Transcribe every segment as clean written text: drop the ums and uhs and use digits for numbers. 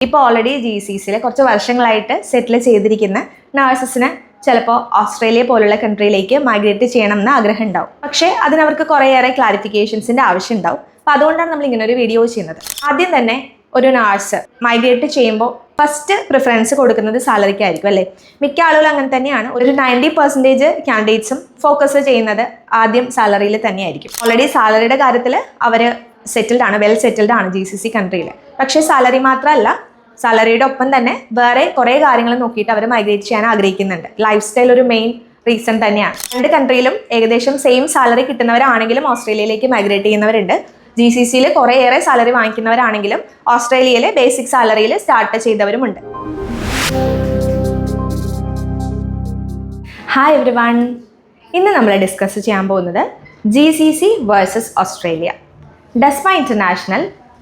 ഇപ്പോൾ ഓൾറെഡി GCCയിൽ കുറച്ച് വർഷങ്ങളായിട്ട് സെറ്റിൽ ചെയ്തിരിക്കുന്ന നഴ്സസിന് ചിലപ്പോൾ ഓസ്ട്രേലിയ പോലുള്ള കൺട്രിയിലേക്ക് മൈഗ്രേറ്റ് ചെയ്യണം എന്ന് ആഗ്രഹം ഉണ്ടാവും. പക്ഷേ അതിനവർക്ക് കുറേയേറെ ക്ലാരിഫിക്കേഷൻസിൻ്റെ ആവശ്യം ഉണ്ടാവും. അപ്പോൾ അതുകൊണ്ടാണ് നമ്മൾ ഇങ്ങനെ ഒരു വീഡിയോ ചെയ്യുന്നത്. ആദ്യം തന്നെ ഒരു നഴ്സ് മൈഗ്രേറ്റ് ചെയ്യുമ്പോൾ ഫസ്റ്റ് പ്രിഫറൻസ് കൊടുക്കുന്നത് സാലറിക്കായിരിക്കും അല്ലേ? മിക്ക ആളുകളും അങ്ങനെ തന്നെയാണ്. ഒരു 90% കാൻഡിഡേറ്റ്സും ഫോക്കസ് ചെയ്യുന്നത് ആദ്യം സാലറിയിൽ തന്നെയായിരിക്കും. ഓൾറെഡി സാലറിയുടെ കാര്യത്തിൽ അവർ സെറ്റിൽഡ് ആണ്, വെൽ സെറ്റിൽഡ് ആണ് GCC കൺട്രിയിൽ. പക്ഷേ സാലറി മാത്രമല്ല, സാലറിയുടെ ഒപ്പം തന്നെ വേറെ കുറേ കാര്യങ്ങൾ നോക്കിയിട്ട് അവർ മൈഗ്രേറ്റ് ചെയ്യാൻ ആഗ്രഹിക്കുന്നുണ്ട്. ലൈഫ് സ്റ്റൈൽ ഒരു മെയിൻ റീസൺ തന്നെയാണ്. രണ്ട് കൺട്രിയിലും ഏകദേശം സെയിം സാലറി കിട്ടുന്നവരാണെങ്കിലും ഓസ്ട്രേലിയയിലേക്ക് മൈഗ്രേറ്റ് ചെയ്യുന്നവരുണ്ട്. GCCയിൽ കുറേയേറെ സാലറി വാങ്ങിക്കുന്നവരാണെങ്കിലും ഓസ്ട്രേലിയയിലെ ബേസിക് സാലറിയിൽ സ്റ്റാർട്ട് ചെയ്തവരുമുണ്ട്. ഹായ് എവരിവൺ, ഇന്ന് നമ്മൾ ഡിസ്കസ് ചെയ്യാൻ പോകുന്നത് GCC വേഴ്സസ് ഓസ്ട്രേലിയ. ഡെസ്മ international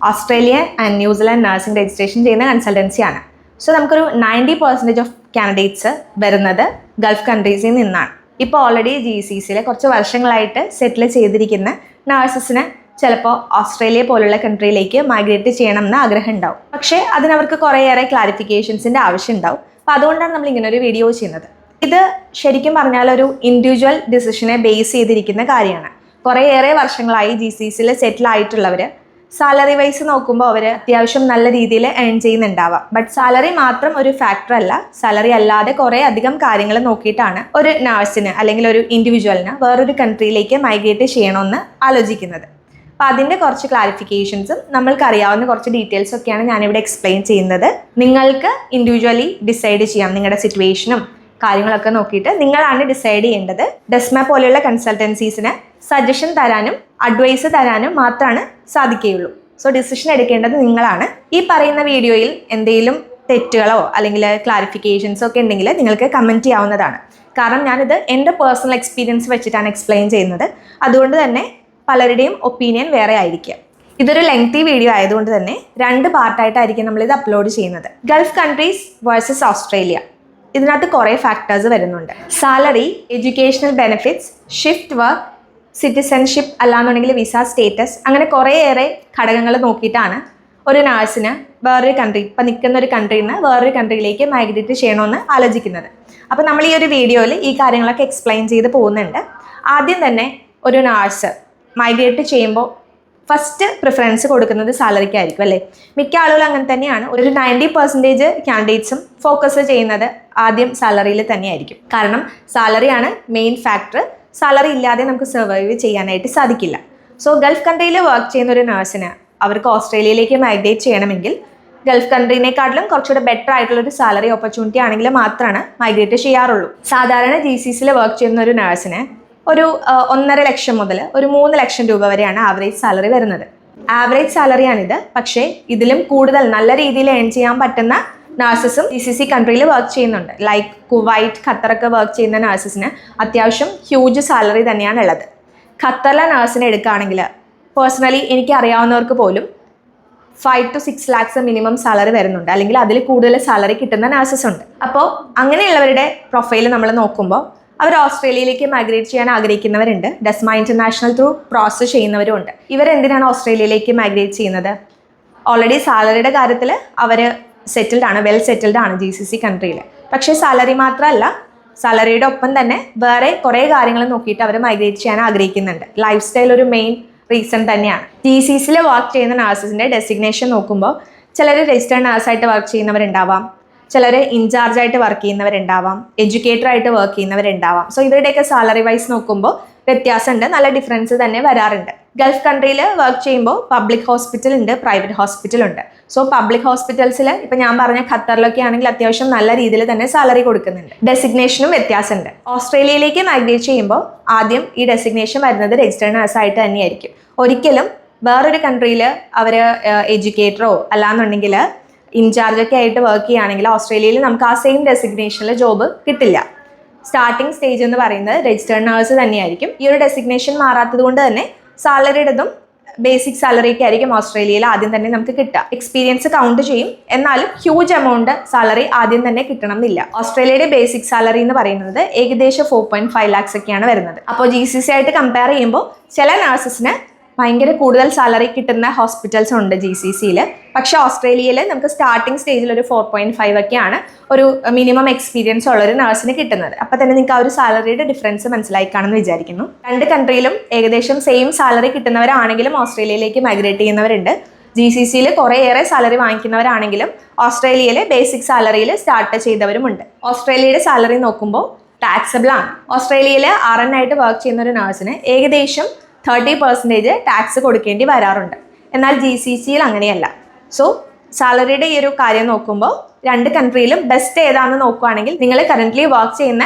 Australia and New Zealand nursing registration ചെയ്യുന്ന കൺസൾട്ടൻസിയാണ്. സോ നമുക്കൊരു 90% ഓഫ് കാൻഡിഡേറ്റ്സ് വരുന്നത് ഗൾഫ് കൺട്രീസിൽ നിന്നാണ്. ഇപ്പോൾ ഓൾറെഡി GCCയിൽ കുറച്ച് വർഷങ്ങളായിട്ട് സെറ്റിൽ ചെയ്തിരിക്കുന്ന നഴ്സസിന് ചിലപ്പോൾ ഓസ്ട്രേലിയ പോലുള്ള കൺട്രിയിലേക്ക് മൈഗ്രേറ്റ് ചെയ്യണം എന്ന് ആഗ്രഹം ഉണ്ടാവും. പക്ഷേ അതിനവർക്ക് കുറേയേറെ ക്ലാരിഫിക്കേഷൻസിൻ്റെ ആവശ്യം ഉണ്ടാവും. അപ്പോൾ അതുകൊണ്ടാണ് നമ്മൾ ഇങ്ങനെ ഒരു വീഡിയോ ചെയ്യുന്നത്. ഇത് ശരിക്കും പറഞ്ഞാൽ ഒരു ഇൻഡിവിജ്വൽ ഡിസിഷനെ ബേസ് ചെയ്തിരിക്കുന്ന കാര്യമാണ്. കുറേയേറെ വർഷങ്ങളായി GCCയിൽ സെറ്റിൽ ആയിട്ടുള്ളവർ സാലറി വൈസ് നോക്കുമ്പോൾ അവർ അത്യാവശ്യം നല്ല രീതിയിൽ ഏൺ ചെയ്യുന്നുണ്ടാവാം. ബട്ട് സാലറി മാത്രം ഒരു ഫാക്ടർ അല്ല. സാലറി അല്ലാതെ കുറേ അധികം കാര്യങ്ങൾ നോക്കിയിട്ടാണ് ഒരു നഴ്സിന് അല്ലെങ്കിൽ ഒരു ഇൻഡിവിജ്വലിന് വേറൊരു കൺട്രിയിലേക്ക് മൈഗ്രേറ്റ് ചെയ്യണമെന്ന് ആലോചിക്കുന്നത്. അപ്പോൾ അതിൻ്റെ കുറച്ച് ക്ലാരിഫിക്കേഷൻസും നമ്മൾക്ക് അറിയാവുന്ന കുറച്ച് ഡീറ്റെയിൽസ് ഒക്കെയാണ് ഞാനിവിടെ എക്സ്പ്ലെയിൻ ചെയ്യുന്നത്. നിങ്ങൾക്ക് ഇൻഡിവിജ്വലി ഡിസൈഡ് ചെയ്യാം. നിങ്ങളുടെ സിറ്റുവേഷനും കാര്യങ്ങളൊക്കെ നോക്കിയിട്ട് നിങ്ങളാണ് ഡിസൈഡ് ചെയ്യേണ്ടത്. ഡെസ്മ പോലെയുള്ള കൺസൾട്ടൻസീസിന് സജഷൻ തരാനും അഡ്വൈസ് തരാനും മാത്രമാണ് സാധിക്കുകയുള്ളൂ. സോ ഡിസിഷൻ എടുക്കേണ്ടത് നിങ്ങളാണ്. ഈ പറയുന്ന വീഡിയോയിൽ എന്തെങ്കിലും തെറ്റുകളോ അല്ലെങ്കിൽ ക്ലാരിഫിക്കേഷൻസോ ഒക്കെ ഉണ്ടെങ്കിൽ നിങ്ങൾക്ക് കമൻറ്റ് ചെയ്യാവുന്നതാണ്. കാരണം ഞാനിത് എൻ്റെ പേഴ്സണൽ എക്സ്പീരിയൻസ് വെച്ചിട്ടാണ് എക്സ്പ്ലെയിൻ ചെയ്യുന്നത്. അതുകൊണ്ട് തന്നെ പലരുടെയും ഒപ്പീനിയൻ വേറെ ആയിരിക്കും. ഇതൊരു ലെങ്തി വീഡിയോ ആയതുകൊണ്ട് തന്നെ 2 പാർട്ടായിട്ടായിരിക്കും നമ്മളിത് അപ്ലോഡ് ചെയ്യുന്നത്. ഗൾഫ് കൺട്രീസ് വേഴ്സസ് ഓസ്ട്രേലിയ, ഇതിനകത്ത് കുറേ ഫാക്ടേഴ്സ് വരുന്നുണ്ട്. Salary, educational benefits, shift work, citizenship അല്ലാന്നുണ്ടെങ്കിൽ വിസ സ്റ്റേറ്റസ്, അങ്ങനെ കുറേയേറെ ഘടകങ്ങൾ നോക്കിയിട്ടാണ് ഒരു നഴ്സിന് വേറൊരു കൺട്രി, ഇപ്പം നിൽക്കുന്ന ഒരു കൺട്രിയിൽ നിന്ന് വേറൊരു കൺട്രിയിലേക്ക് മൈഗ്രേറ്റ് ചെയ്യണമെന്ന് ആലോചിക്കുന്നത്. അപ്പോൾ നമ്മൾ ഈ ഒരു വീഡിയോയിൽ ഈ കാര്യങ്ങളൊക്കെ എക്സ്പ്ലെയിൻ ചെയ്ത് പോകുന്നുണ്ട്. ആദ്യം തന്നെ ഒരു നഴ്സ് മൈഗ്രേറ്റ് ചെയ്യുമ്പോൾ ഫസ്റ്റ് പ്രിഫറൻസ് കൊടുക്കുന്നത് സാലറിക്കായിരിക്കും അല്ലേ? മിക്ക ആളുകളും അങ്ങനെ തന്നെയാണ്. ഒരു 90% കാൻഡിഡേറ്റ്സും ഫോക്കസ് ചെയ്യുന്നത് ആദ്യം സാലറിയിൽ തന്നെയായിരിക്കും. കാരണം സാലറിയാണ് മെയിൻ ഫാക്ടർ. സാലറി ഇല്ലാതെ നമുക്ക് സർവൈവ് ചെയ്യാനായിട്ട് സാധിക്കില്ല. സോ ഗൾഫ് കൺട്രിയിൽ വർക്ക് ചെയ്യുന്ന ഒരു നഴ്സിന് അവർക്ക് ഓസ്ട്രേലിയയിലേക്ക് മൈഗ്രേറ്റ് ചെയ്യണമെങ്കിൽ ഗൾഫ് കൺട്രീനേക്കാട്ടിലും കുറച്ചുകൂടെ ബെറ്റർ ആയിട്ടുള്ളൊരു സാലറി ഓപ്പർച്യൂണിറ്റി ആണെങ്കിൽ മാത്രമാണ് മൈഗ്രേറ്റ് ചെയ്യാറുള്ളൂ. സാധാരണ GCCയിൽ വർക്ക് ചെയ്യുന്ന ഒരു നഴ്സിന് ഒരു 1.5 ലക്ഷം മുതൽ ഒരു 3 ലക്ഷം രൂപ വരെയാണ് ആവറേജ് സാലറി വരുന്നത്. ആവറേജ് സാലറിയാണിത്. പക്ഷേ ഇതിലും കൂടുതൽ നല്ല രീതിയിൽ ഏൺ ചെയ്യാൻ പറ്റുന്ന നഴ്സസും GCC കൺട്രിയിൽ വർക്ക് ചെയ്യുന്നുണ്ട്. ലൈക്ക് കുവൈറ്റ്, ഖത്തറൊക്കെ വർക്ക് ചെയ്യുന്ന നഴ്സസിന് അത്യാവശ്യം ഹ്യൂജ് സാലറി തന്നെയാണ് ഉള്ളത്. ഖത്തറിലെ നഴ്സിനെ എടുക്കുകയാണെങ്കിൽ പേഴ്സണലി എനിക്ക് അറിയാവുന്നവർക്ക് പോലും 5 to 6 lakhs മിനിമം സാലറി വരുന്നുണ്ട്. അല്ലെങ്കിൽ അതിൽ കൂടുതൽ സാലറി കിട്ടുന്ന നഴ്സസ് ഉണ്ട്. അപ്പോൾ അങ്ങനെയുള്ളവരുടെ പ്രൊഫൈൽ നമ്മൾ നോക്കുമ്പോൾ അവർ ഓസ്ട്രേലിയയിലേക്ക് മൈഗ്രേറ്റ് ചെയ്യാൻ ആഗ്രഹിക്കുന്നവരുണ്ട്. ഡെസ്മ ഇന്റർനാഷണൽ ത്രൂ പ്രോസസ് ചെയ്യുന്നവരുമുണ്ട്. ഇവരെന്തിനാണ് ഓസ്ട്രേലിയയിലേക്ക് മൈഗ്രേറ്റ് ചെയ്യുന്നത്? ഓൾറെഡി സാലറിയുടെ കാര്യത്തിൽ അവർ സെറ്റിൽഡ് ആണ്, വെൽ സെറ്റിൽഡ് ആണ് GCC കൺട്രിയിൽ. പക്ഷേ സാലറി മാത്രമല്ല, സാലറിയുടെ ഒപ്പം തന്നെ വേറെ കുറേ കാര്യങ്ങൾ നോക്കിയിട്ട് അവർ മൈഗ്രേറ്റ് ചെയ്യാൻ ആഗ്രഹിക്കുന്നുണ്ട്. ലൈഫ് സ്റ്റൈൽ ഒരു മെയിൻ റീസൺ തന്നെയാണ്. GCCയിൽ വർക്ക് ചെയ്യുന്ന നഴ്സസിൻ്റെ ഡെസിഗ്നേഷൻ നോക്കുമ്പോൾ ചിലർ രജിസ്റ്റേർഡ് നഴ്സായിട്ട് വർക്ക് ചെയ്യുന്നവരുണ്ടാവാം, ചിലർ ഇൻചാർജായിട്ട് വർക്ക് ചെയ്യുന്നവരുണ്ടാവാം, എഡ്യൂക്കേറ്ററായിട്ട് വർക്ക് ചെയ്യുന്നവരുണ്ടാവാം. സോ ഇവരുടെയൊക്കെ സാലറി വൈസ് നോക്കുമ്പോൾ വ്യത്യാസമുണ്ട്, നല്ല ഡിഫറൻസ് തന്നെ വരാറുണ്ട്. ഗൾഫ് കൺട്രിയിൽ വർക്ക് ചെയ്യുമ്പോൾ പബ്ലിക് ഹോസ്പിറ്റൽ ഉണ്ട്, പ്രൈവറ്റ് ഹോസ്പിറ്റൽ ഉണ്ട്. സോ പബ്ലിക് ഹോസ്പിറ്റൽസിൽ ഇപ്പം ഞാൻ പറഞ്ഞ ഖത്തറിലൊക്കെ ആണെങ്കിൽ അത്യാവശ്യം നല്ല രീതിയിൽ തന്നെ സാലറി കൊടുക്കുന്നുണ്ട്. ഡെസിഗ്നേഷനും വ്യത്യാസമുണ്ട്. ഓസ്ട്രേലിയയിലേക്ക് മൈഗ്രേറ്റ് ചെയ്യുമ്പോൾ ആദ്യം ഈ ഡെസിഗ്നേഷൻ വരുന്നത് രജിസ്റ്റേർഡ് നഴ്സായിട്ട് തന്നെയായിരിക്കും. ഒരിക്കലും വേറൊരു കൺട്രിയിൽ അവർ എഡ്യൂക്കേറ്ററോ അല്ലാന്നുണ്ടെങ്കിൽ ഇൻചാർജൊക്കെ ആയിട്ട് വർക്ക് ചെയ്യുകയാണെങ്കിൽ ഓസ്ട്രേലിയയിൽ നമുക്ക് ആ സെയിം ഡെസിഗ്നേഷനിൽ ജോബ് കിട്ടില്ല. സ്റ്റാർട്ടിംഗ് സ്റ്റേജ് എന്ന് പറയുന്നത് രജിസ്റ്റേർഡ് നഴ്സ് തന്നെയായിരിക്കും. ഈ ഒരു ഡെസിഗ്നേഷൻ മാറാത്തത് കൊണ്ട് തന്നെ സാലറിയുടേതും ബേസിക് സാലറിക്ക് ആയിരിക്കും ഓസ്ട്രേലിയയിൽ ആദ്യം തന്നെ നമുക്ക് കിട്ടുക. എക്സ്പീരിയൻസ് കൗണ്ട് ചെയ്യും, എന്നാലും ഹ്യൂജ് എമൗണ്ട് സാലറി ആദ്യം തന്നെ കിട്ടണം എന്നില്ല. ഓസ്ട്രേലിയയുടെ ബേസിക് സാലറി എന്ന് പറയുന്നത് ഏകദേശം 4.5 lakhs ഒക്കെയാണ് വരുന്നത്. അപ്പോൾ GCC ആയിട്ട് കമ്പയർ ചെയ്യുമ്പോൾ ചില നഴ്സസിന് ഭയങ്കര കൂടുതൽ സാലറി കിട്ടുന്ന ഹോസ്പിറ്റൽസ് ഉണ്ട് GCCയിൽ. പക്ഷെ ഓസ്ട്രേലിയയിൽ നമുക്ക് സ്റ്റാർട്ടിംഗ് സ്റ്റേജിൽ ഒരു 4.5 ഒക്കെയാണ് ഒരു മിനിമം എക്സ്പീരിയൻസ് ഉള്ള ഒരു നഴ്സിന് കിട്ടുന്നത്. അപ്പം തന്നെ നിങ്ങൾക്ക് ആ ഒരു സാലറിയുടെ ഡിഫറൻസ് മനസ്സിലായി കാണുമെന്ന് വിചാരിക്കുന്നു. രണ്ട് കൺട്രിയിലും ഏകദേശം സെയിം സാലറി കിട്ടുന്നവരാണെങ്കിലും ഓസ്ട്രേലിയയിലേക്ക് മൈഗ്രേറ്റ് ചെയ്യുന്നവരുണ്ട്. GCCയിൽ കുറേയേറെ സാലറി വാങ്ങിക്കുന്നവരാണെങ്കിലും ഓസ്ട്രേലിയയിൽ ബേസിക് സാലറിയിൽ സ്റ്റാർട്ട് ചെയ്തവരുമുണ്ട്. ഓസ്ട്രേലിയയുടെ സാലറി നോക്കുമ്പോൾ ടാക്സബിൾ ആണ്. ഓസ്ട്രേലിയയിൽ RN ആയിട്ട് വർക്ക് ചെയ്യുന്ന ഒരു നഴ്സിന് ഏകദേശം 30% ടാക്സ് കൊടുക്കേണ്ടി വരാറുണ്ട്. എന്നാൽ GCCയിൽ അങ്ങനെയല്ല. സോ സാലറിയുടെ ഈ ഒരു കാര്യം നോക്കുമ്പോൾ രണ്ട് കൺട്രിയിലും ബെസ്റ്റ് ഏതാണെന്ന് നോക്കുകയാണെങ്കിൽ നിങ്ങൾ കറൻ്റ്ലി വർക്ക് ചെയ്യുന്ന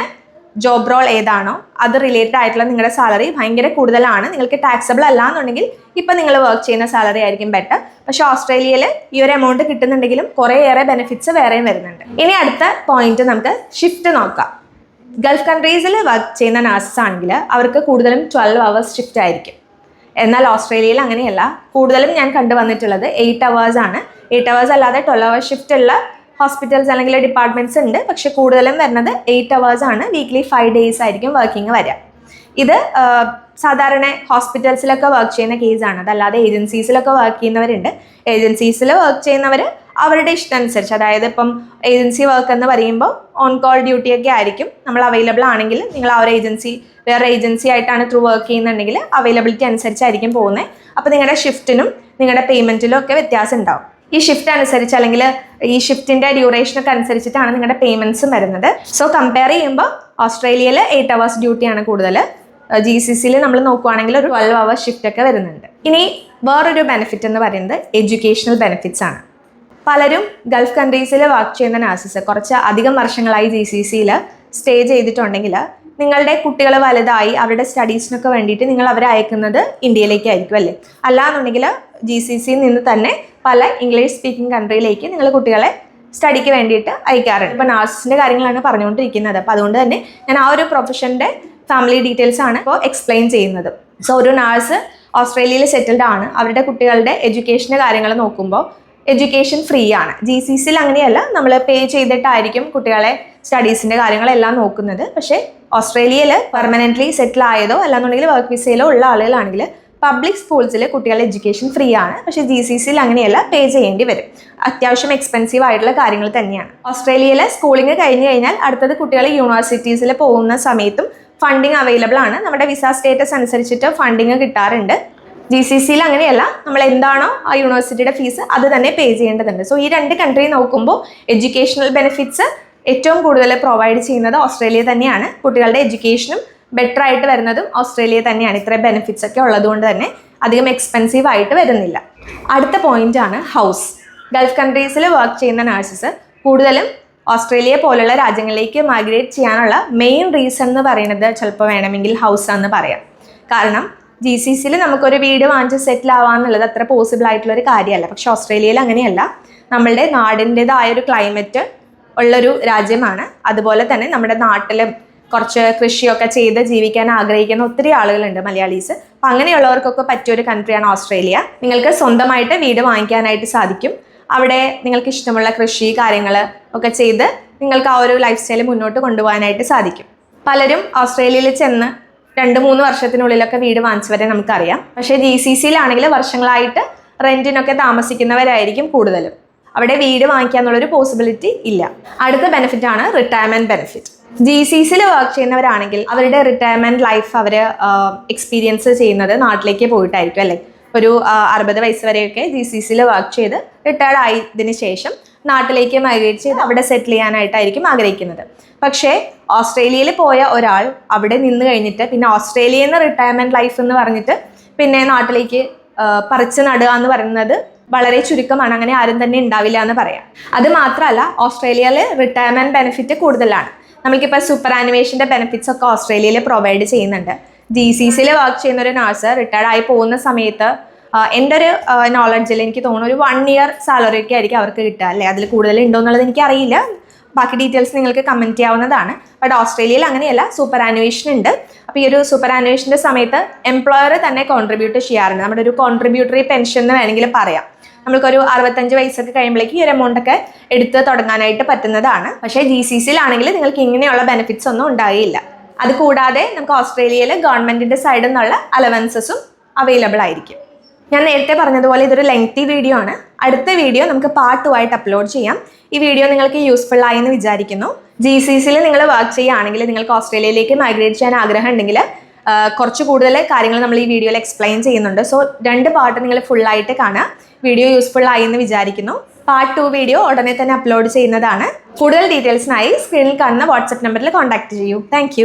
ജോബ് റോൾ ഏതാണോ അത് റിലേറ്റഡ് ആയിട്ടുള്ള നിങ്ങളുടെ സാലറി ഭയങ്കര കൂടുതലാണ്, നിങ്ങൾക്ക് ടാക്സബിൾ അല്ല എന്നുണ്ടെങ്കിൽ ഇപ്പം നിങ്ങൾ വർക്ക് ചെയ്യുന്ന സാലറി ആയിരിക്കും ബെറ്റർ. പക്ഷേ ഓസ്ട്രേലിയയിൽ ഈ ഒരു എമൗണ്ട് കിട്ടുന്നുണ്ടെങ്കിലും കുറേയേറെ ബെനിഫിറ്റ്സ് വേറെയും വരുന്നുണ്ട്. ഇനി അടുത്ത പോയിന്റ് നമുക്ക് ഷിഫ്റ്റ് നോക്കാം. ഗൾഫ് കൺട്രീസിൽ വർക്ക് ചെയ്യുന്ന നഴ്സസ് ആണെങ്കിൽ അവർക്ക് കൂടുതലും 12 hours ഷിഫ്റ്റ് ആയിരിക്കും. എന്നാൽ ഓസ്ട്രേലിയയിൽ അങ്ങനെയല്ല. കൂടുതലും ഞാൻ കണ്ടുവന്നിട്ടുള്ളത് 8 hours ആണ്. 8 hours അല്ലാതെ 12 hours ഷിഫ്റ്റ് ഉള്ള ഹോസ്പിറ്റൽസ് അല്ലെങ്കിൽ ഡിപ്പാർട്ട്മെന്റ്സ് ഉണ്ട്. പക്ഷെ കൂടുതലും വരുന്നത് 8 hours ആണ്. വീക്ക്ലി 5 days ആയിരിക്കും വർക്കിംഗ് വരിക. ഇത് സാധാരണ ഹോസ്പിറ്റൽസിലൊക്കെ വർക്ക് ചെയ്യുന്ന കേസാണ്. അതല്ലാതെ ഏജൻസീസിലൊക്കെ വർക്ക് ചെയ്യുന്നവരുണ്ട്. ഏജൻസീസിൽ വർക്ക് ചെയ്യുന്നവർ അവരുടെ ഇഷ്ടം അനുസരിച്ച്, അതായത് ഇപ്പം ഏജൻസി വർക്ക് എന്ന് പറയുമ്പോൾ ഓൺ കോൾ ഡ്യൂട്ടി ഒക്കെ ആയിരിക്കും. നമ്മൾ അവൈലബിൾ ആണെങ്കിൽ നിങ്ങൾ ആ ഒരു ഏജൻസി വേറെ ഏജൻസി ആയിട്ടാണ് ത്രൂ വർക്ക് ചെയ്യുന്നുണ്ടെങ്കിൽ അവൈലബിലിറ്റി അനുസരിച്ചായിരിക്കും പോകുന്നത്. അപ്പോൾ നിങ്ങളുടെ ഷിഫ്റ്റിനും നിങ്ങളുടെ പേയ്മെൻറ്റിലും ഒക്കെ വ്യത്യാസം ഉണ്ടാവും. ഈ ഷിഫ്റ്റ് അനുസരിച്ച് അല്ലെങ്കിൽ ഈ ഷിഫ്റ്റിൻ്റെ ഡ്യൂറേഷനൊക്കെ അനുസരിച്ചിട്ടാണ് നിങ്ങളുടെ പേയ്മെൻറ്റ്സും വരുന്നത്. സോ കമ്പയർ ചെയ്യുമ്പോൾ ഓസ്ട്രേലിയയിൽ 8 hours ഡ്യൂട്ടിയാണ് കൂടുതൽ. GCCയിൽ നമ്മൾ നോക്കുകയാണെങ്കിൽ ഒരു 12 hours ഷിഫ്റ്റ് ഒക്കെ വരുന്നുണ്ട്. ഇനി വേറൊരു ബെനിഫിറ്റ് എന്ന് പറയുന്നത് എഡ്യൂക്കേഷണൽ ബെനിഫിറ്റ്സ് ആണ്. പലരും ഗൾഫ് കൺട്രീസിൽ വർക്ക് ചെയ്യുന്ന നഴ്സസ് കുറച്ച് അധികം വർഷങ്ങളായി GCCയിൽ സ്റ്റേ ചെയ്തിട്ടുണ്ടെങ്കിൽ നിങ്ങളുടെ കുട്ടികൾ വലുതായി അവരുടെ സ്റ്റഡീസിനൊക്കെ വേണ്ടിയിട്ട് നിങ്ങൾ അവരെ അയക്കുന്നത് ഇന്ത്യയിലേക്കായിരിക്കും അല്ലേ. അല്ലാന്നുണ്ടെങ്കിൽ GCCയിൽ നിന്ന് തന്നെ പല ഇംഗ്ലീഷ് സ്പീക്കിംഗ് കൺട്രിയിലേക്ക് നിങ്ങൾ കുട്ടികളെ സ്റ്റഡിക്ക് വേണ്ടിയിട്ട് അയക്കാറുണ്ട്. ഇപ്പോൾ നഴ്സിൻ്റെ കാര്യങ്ങളാണ് പറഞ്ഞുകൊണ്ടിരിക്കുന്നത്. അപ്പോൾ അതുകൊണ്ട് തന്നെ ഞാൻ ആ ഒരു പ്രൊഫഷൻ്റെ ഫാമിലി ഡീറ്റെയിൽസ് ആണ് ഇപ്പോൾ എക്സ്പ്ലെയിൻ ചെയ്യുന്നത്. സോ ഒരു നഴ്സ് ഓസ്ട്രേലിയയിൽ സെറ്റിൽഡ് ആണ്. അവരുടെ കുട്ടികളുടെ എഡ്യൂക്കേഷൻ്റെ കാര്യങ്ങൾ നോക്കുമ്പോൾ എഡ്യൂക്കേഷൻ ഫ്രീ ആണ്. GCCയിൽ അങ്ങനെയല്ല, നമ്മൾ പേ ചെയ്തിട്ടായിരിക്കും കുട്ടികളെ സ്റ്റഡീസിൻ്റെ കാര്യങ്ങളെല്ലാം നോക്കുന്നത്. പക്ഷേ ഓസ്ട്രേലിയയിൽ പെർമനൻ്റ്ലി സെറ്റിൽ ആയതോ അല്ലാന്നുണ്ടെങ്കിൽ വർക്ക് വിസയിലോ ഉള്ള ആളുകളാണെങ്കിൽ പബ്ലിക് സ്കൂൾസിൽ കുട്ടികളുടെ എഡ്യൂക്കേഷൻ ഫ്രീ ആണ്. പക്ഷേ GCCയിൽ അങ്ങനെയല്ല, പേ ചെയ്യേണ്ടി വരും. അത്യാവശ്യം എക്സ്പെൻസീവ് ആയിട്ടുള്ള കാര്യങ്ങൾ തന്നെയാണ്. ഓസ്ട്രേലിയയിൽ സ്കൂളിംഗ് കഴിഞ്ഞ് കഴിഞ്ഞാൽ അടുത്തത് കുട്ടികൾ യൂണിവേഴ്സിറ്റീസിൽ പോകുന്ന സമയത്തും ഫണ്ടിങ് അവൈലബിൾ ആണ്. നമ്മുടെ വിസ സ്റ്റേറ്റസ് അനുസരിച്ചിട്ട് ഫണ്ടിങ് കിട്ടാറുണ്ട്. GCCയിൽ അങ്ങനെയല്ല, നമ്മൾ എന്താണോ ആ യൂണിവേഴ്സിറ്റിയുടെ ഫീസ് അത് തന്നെ പേ ചെയ്യേണ്ടതുണ്ട്. സോ ഈ രണ്ട് കൺട്രി നോക്കുമ്പോൾ എഡ്യൂക്കേഷണൽ ബെനിഫിറ്റ്സ് ഏറ്റവും കൂടുതൽ പ്രൊവൈഡ് ചെയ്യുന്നത് ഓസ്ട്രേലിയ തന്നെയാണ്. കുട്ടികളുടെ എഡ്യൂക്കേഷനും ബെറ്റർ ആയിട്ട് വരുന്നതും ഓസ്ട്രേലിയ തന്നെയാണ്. ഇത്ര ബെനിഫിറ്റ്സ് ഒക്കെ ഉള്ളതുകൊണ്ട് തന്നെ അധികം എക്സ്പെൻസീവ് ആയിട്ട് വരുന്നില്ല. അടുത്ത പോയിന്റ് ആണ് ഹൗസ്. ഗൾഫ് കൺട്രീസിൽ വർക്ക് ചെയ്യുന്ന നഴ്സസ് കൂടുതലും ഓസ്ട്രേലിയ പോലുള്ള രാജ്യങ്ങളിലേക്ക് മൈഗ്രേറ്റ് ചെയ്യാനുള്ള മെയിൻ റീസൺ എന്ന് പറയുന്നത് ചിലപ്പോൾ വേണമെങ്കിൽ ഹൗസ് ആണെന്ന് പറയാം. കാരണം GCCയിൽ നമുക്കൊരു വീട് വാങ്ങിച്ച് സെറ്റിൽ ആവാന്നുള്ളത് അത്ര പോസിബിൾ ആയിട്ടുള്ളൊരു കാര്യമല്ല. പക്ഷെ ഓസ്ട്രേലിയയിൽ അങ്ങനെയല്ല. നമ്മളുടെ നാടിൻ്റെതായ ഒരു ക്ലൈമറ്റ് ഉള്ളൊരു രാജ്യമാണ്. അതുപോലെ തന്നെ നമ്മുടെ നാട്ടിലും കുറച്ച് കൃഷിയൊക്കെ ചെയ്ത് ജീവിക്കാൻ ആഗ്രഹിക്കുന്ന ഒത്തിരി ആളുകളുണ്ട്, മലയാളീസ്. അപ്പം അങ്ങനെയുള്ളവർക്കൊക്കെ പറ്റിയൊരു കൺട്രിയാണ് ഓസ്ട്രേലിയ. നിങ്ങൾക്ക് സ്വന്തമായിട്ട് വീട് വാങ്ങിക്കാനായിട്ട് സാധിക്കും. അവിടെ നിങ്ങൾക്ക് ഇഷ്ടമുള്ള കൃഷി കാര്യങ്ങൾ ഒക്കെ ചെയ്ത് നിങ്ങൾക്ക് ആ ഒരു ലൈഫ് സ്റ്റൈൽ മുന്നോട്ട് കൊണ്ടുപോകാനായിട്ട് സാധിക്കും. പലരും ഓസ്ട്രേലിയയിൽ ചെന്ന് 2-3 വർഷത്തിനുള്ളിലൊക്കെ വീട് വാങ്ങിച്ചവരെ നമുക്കറിയാം. പക്ഷേ GCCയിലാണെങ്കിൽ വർഷങ്ങളായിട്ട് റെൻറ്റിനൊക്കെ താമസിക്കുന്നവരായിരിക്കും കൂടുതലും. അവിടെ വീട് വാങ്ങിക്കുക എന്നുള്ളൊരു പോസിബിലിറ്റി ഇല്ല. അടുത്ത ബെനിഫിറ്റ് ആണ് റിട്ടയർമെൻറ്റ് ബെനിഫിറ്റ്. GCCയിൽ വർക്ക് ചെയ്യുന്നവരാണെങ്കിൽ അവരുടെ റിട്ടയർമെൻറ്റ് ലൈഫ് അവർ എക്സ്പീരിയൻസ് ചെയ്യുന്നത് നാട്ടിലേക്ക് പോയിട്ടായിരിക്കും അല്ലേ. ഒരു 60 വയസ്സ് വരെയൊക്കെ GCCയിൽ വർക്ക് ചെയ്ത് റിട്ടയർഡ് ആയതിനു ശേഷം നാട്ടിലേക്ക് മൈഗ്രേറ്റ് ചെയ്ത് അവിടെ സെറ്റിൽ ചെയ്യാനായിട്ടായിരിക്കും ആഗ്രഹിക്കുന്നത്. പക്ഷേ ഓസ്ട്രേലിയയിൽ പോയ ഒരാൾ അവിടെ നിന്ന് കഴിഞ്ഞിട്ട് പിന്നെ ഓസ്ട്രേലിയയിൽ നിന്ന് റിട്ടയർമെൻറ്റ് ലൈഫ് എന്ന് പറഞ്ഞിട്ട് പിന്നെ നാട്ടിലേക്ക് പറിച്ച് നടുക എന്ന് പറയുന്നത് വളരെ ചുരുക്കമാണ്. അങ്ങനെ ആരും തന്നെ ഉണ്ടാവില്ല എന്ന് പറയാം. അത് മാത്രമല്ല ഓസ്ട്രേലിയയിൽ റിട്ടയർമെൻറ്റ് ബെനിഫിറ്റ് കൂടുതലാണ്. നമുക്കിപ്പോൾ സൂപ്പർ ആനുവേഷൻ്റെ ബെനിഫിറ്റ്സ് ഒക്കെ ഓസ്ട്രേലിയയിൽ പ്രൊവൈഡ് ചെയ്യുന്നുണ്ട്. GCCയിൽ വർക്ക് ചെയ്യുന്ന ഒരു നഴ്സ് റിട്ടയർഡ് ആയി പോകുന്ന സമയത്ത് എൻ്റെ ഒരു നോളജിൽ എനിക്ക് തോന്നുന്നു ഒരു 1 year സാലറി ഒക്കെ ആയിരിക്കും അവർക്ക് കിട്ടുക അല്ലേ. അതിൽ കൂടുതൽ ഉണ്ടോ എന്നുള്ളത് എനിക്കറിയില്ല. ബാക്കി ഡീറ്റെയിൽസ് നിങ്ങൾക്ക് കമൻറ്റ് ചെയ്യാവുന്നതാണ്. ബട്ട് ഓസ്ട്രേലിയയിൽ അങ്ങനെയല്ല, സൂപ്പർ ആനുവേഷൻ ഉണ്ട്. അപ്പോൾ ഈ ഒരു സൂപ്പർ ആനുവേഷൻ്റെ സമയത്ത് എംപ്ലോയർ തന്നെ കോൺട്രിബ്യൂട്ട് ചെയ്യാറുണ്ട്. നമ്മുടെ ഒരു കോൺട്രിബ്യൂട്ടറി പെൻഷൻ എന്ന് വേണമെങ്കിൽ പറയാം. നമുക്കൊരു 65 വയസ്സൊക്കെ കഴിയുമ്പോഴേക്കും ഈ ഒരു എമൗണ്ട് ഒക്കെ എടുത്ത് തുടങ്ങാനായിട്ട് പറ്റുന്നതാണ്. പക്ഷേ GCCയിലാണെങ്കിൽ നിങ്ങൾക്ക് ഇങ്ങനെയുള്ള ബെനിഫിറ്റ്സ് ഒന്നും ഉണ്ടാകില്ല. അത് കൂടാതെ നമുക്ക് ഓസ്ട്രേലിയയിൽ ഗവൺമെൻറ്റിൻ്റെ സൈഡിൽ നിന്നുള്ള അലവൻസസും അവൈലബിൾ ആയിരിക്കും. ഞാൻ നേരത്തെ പറഞ്ഞതുപോലെ ഇതൊരു ലെങ്തി വീഡിയോ ആണ്. അടുത്ത വീഡിയോ നമുക്ക് പാർട്ട് 2 ആയിട്ട് അപ്ലോഡ് ചെയ്യാം. ഈ വീഡിയോ നിങ്ങൾക്ക് യൂസ്ഫുൾ ആയി എന്ന് വിചാരിക്കുന്നു. GCCയിൽ നിങ്ങൾ വർക്ക് ചെയ്യുകയാണെങ്കിൽ, നിങ്ങൾക്ക് ഓസ്ട്രേലിയയിലേക്ക് മൈഗ്രേറ്റ് ചെയ്യാൻ ആഗ്രഹം ഉണ്ടെങ്കിൽ കുറച്ച് കൂടുതൽ കാര്യങ്ങൾ നമ്മൾ ഈ വീഡിയോയിൽ എക്സ്പ്ലെയിൻ ചെയ്യുന്നുണ്ട്. സോ 2 പാർട്ട് നിങ്ങൾ ഫുള്ളായിട്ട് കാണുക. വീഡിയോ യൂസ്ഫുൾ ആയി എന്ന് വിചാരിക്കുന്നു. പാർട്ട് 2 വീഡിയോ ഉടനെ തന്നെ അപ്ലോഡ് ചെയ്യുന്നതാണ്. കൂടുതൽ ഡീറ്റെയിൽസിനായി സ്ക്രീനിൽ കാണുന്ന വാട്സപ്പ് നമ്പറിൽ കോൺടാക്ട് ചെയ്യൂ. താങ്ക്